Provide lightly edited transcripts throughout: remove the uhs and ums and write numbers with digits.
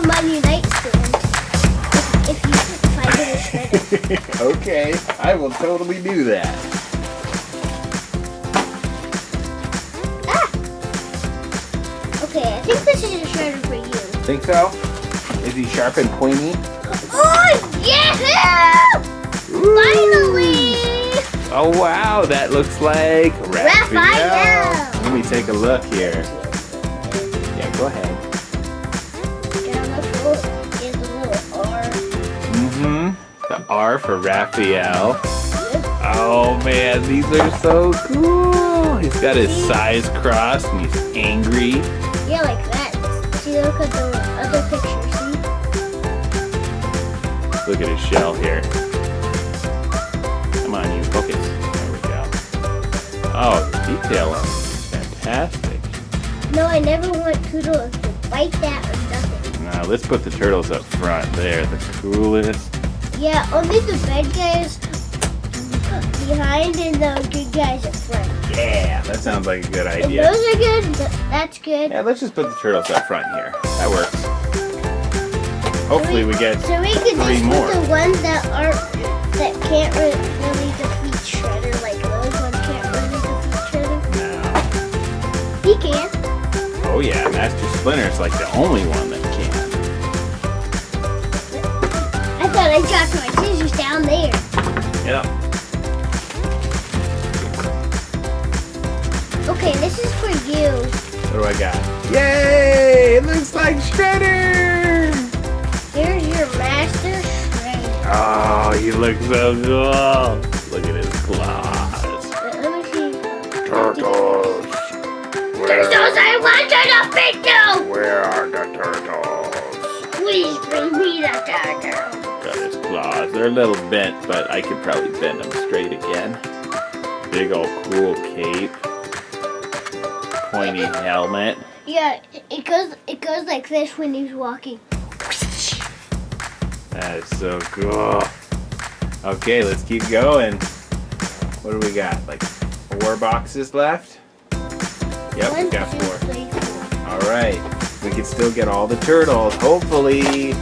them on your nightstand. If I get a shredder. Okay, I will totally do that. Ah! Okay, I think this is a shredder for you. Think so? Is he sharp and pointy? Oh, yeah! Finally! Oh wow, that looks like Raphael. Let me take a look here. Yeah, go ahead. The R for Raphael. Oh man, these are so cool. He's got his size crossed and he's angry. Yeah, like that. See, look at the other picture, see? Look at his shell here. Come on, you focus. There we go. Oh, the detail on it is fantastic. No, I never want Toodles to bite that or nothing. Now let's put the turtles up front. They're the coolest. Yeah, only the bad guys behind and the good guys up front. Yeah, that sounds like a good idea. If those are good, that's good. Yeah, let's just put the turtles up front here. That works. Hopefully we get so we can three just more. put the ones that can't really defeat Shredder, like those ones can't really defeat Shredder. No. He can. Oh yeah, Master Splinter's like the only one that can. I thought I dropped my scissors down there. Yep. Okay, this is for you. What do I got? Yay! It looks like Shredder! Here's your Master Shredder. Oh, he looks so cool. Look at his claws. Let me see. Turtles. Turtles, I want you to feed you! Where are the turtles? Please bring me the turtle. Got his claws. They're a little bent, but I could probably bend them straight again. Big old cool cape. Pointy helmet. Yeah, it goes like this when he's walking. That is so cool. Okay, let's keep going. What do we got? Like 4 boxes left? Yep, we got 4. 1, 2, 3, 4. Alright. We can still get all the turtles, hopefully.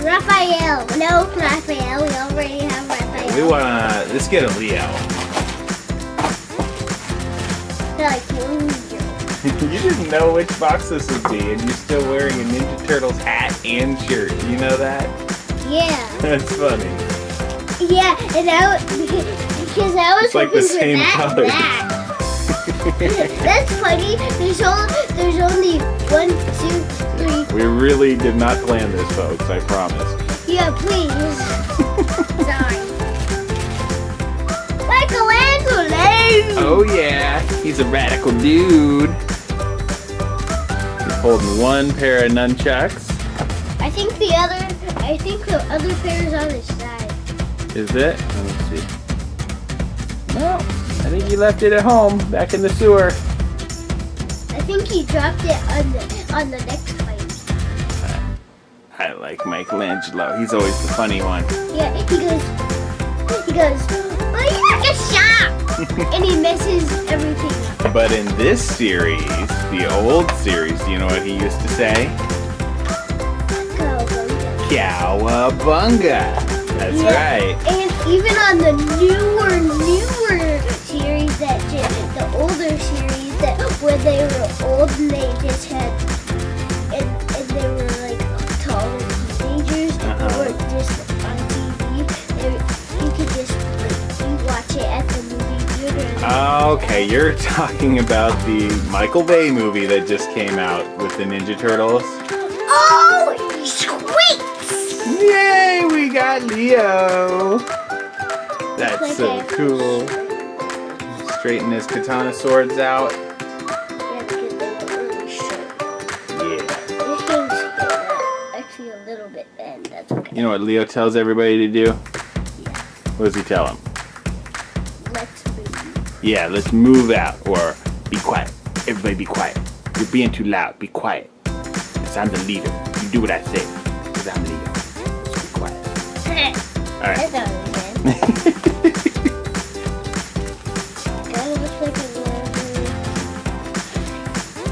Raphael. No, Raphael. We already have Raphael. We wanna, let's get a Leo. They're like, You didn't know which box this would be, and you're still wearing a Ninja Turtles hat and shirt. You know that? yeah. That's funny. Yeah, and because I was It's like the hoping for same that. colors. That's funny. There's only 1, 2, 3. We really did not plan this, folks, I promise. Yeah, please. Sorry. Michelangelo! Oh yeah, he's a radical dude. He's holding 1 pair of nunchucks. I think the other pair is on his side. Is it? Let me see. No, I think he left it at home, back in the sewer. I think he dropped it on the next fight. I like Michelangelo. He's always the funny one. Yeah, he goes, oh, you're like a shot! And he misses everything. But in this series, the old series, do you know what he used to say? Cowabunga! That's right. And even on the newer series, the older series, where they were old and they just had, and they were like taller teenagers, they weren't just on TV. You could just watch it at the movie theater. Okay, you're talking about the Michael Bay movie that just came out with the Ninja Turtles. Oh, sweet! Yay, we got Leo! That's so cool. Straighten his katana swords out. Yeah, because they were really short. Yeah. This thing's actually a little bit bent. That's okay. You know what Leo tells everybody to do? Yeah. What does he tell them? Let's move. Yeah, let's move out, or be quiet. Everybody be quiet. You're being too loud. Be quiet. Because I'm the leader. You do what I say. Because I'm Leo. So be quiet. Alright. That's all we can. Kinda looks like a little...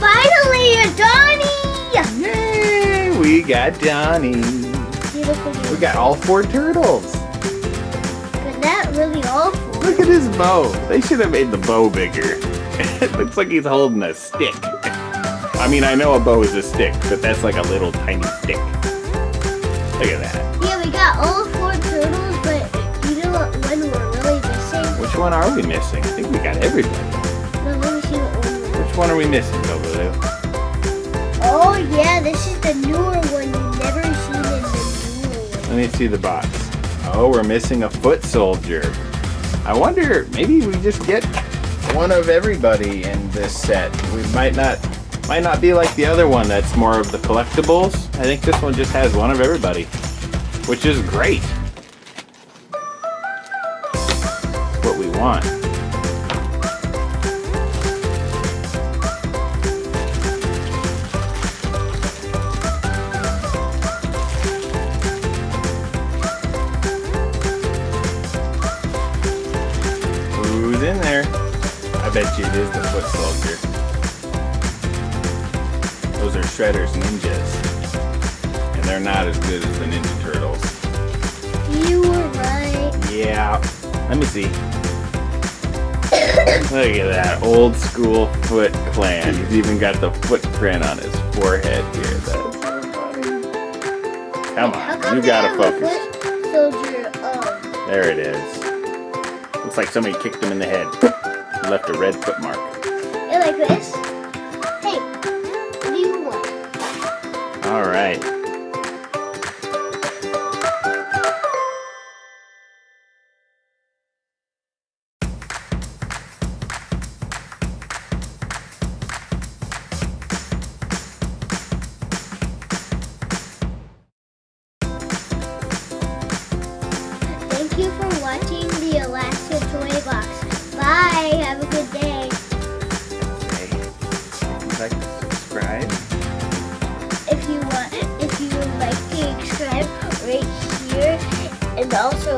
Finally, a Donnie! Yay! We we got Johnny. We got all 4 turtles. But not really all 4. Look at his bow. They should have made the bow bigger. It looks like he's holding a stick. I mean, I know a bow is a stick, but that's like a little tiny stick. Look at that. Yeah, we got all 4 turtles, but you know what one we're really missing? Which one are we missing? I think we got everybody. No, let me see what one we're Which one are we missing, Bubbaloo? Oh, yeah, this is the newer one. You've never seen in the newer one. Let me see the box. Oh, we're missing a foot soldier. I wonder, maybe we just get one of everybody in this set. We might not be like the other one that's more of the collectibles. I think this one just has one of everybody, which is great. What we want. Who's in there? I bet you it is the foot soldier. Those are Shredder's ninjas. And they're not as good as the Ninja Turtles. You were right. Yeah. Let me see. Look at that old school Foot Clan. He's even got the footprint on his forehead here. That's so funny. Come on, you gotta focus. Soldier, There it is. Looks like somebody kicked him in the head. Left a red foot mark. you like this? Hey, what do you want? All right. Thank you for watching the Alaska Toy Box. Bye. Have a good day. Like, subscribe. If you would like to subscribe right here, and also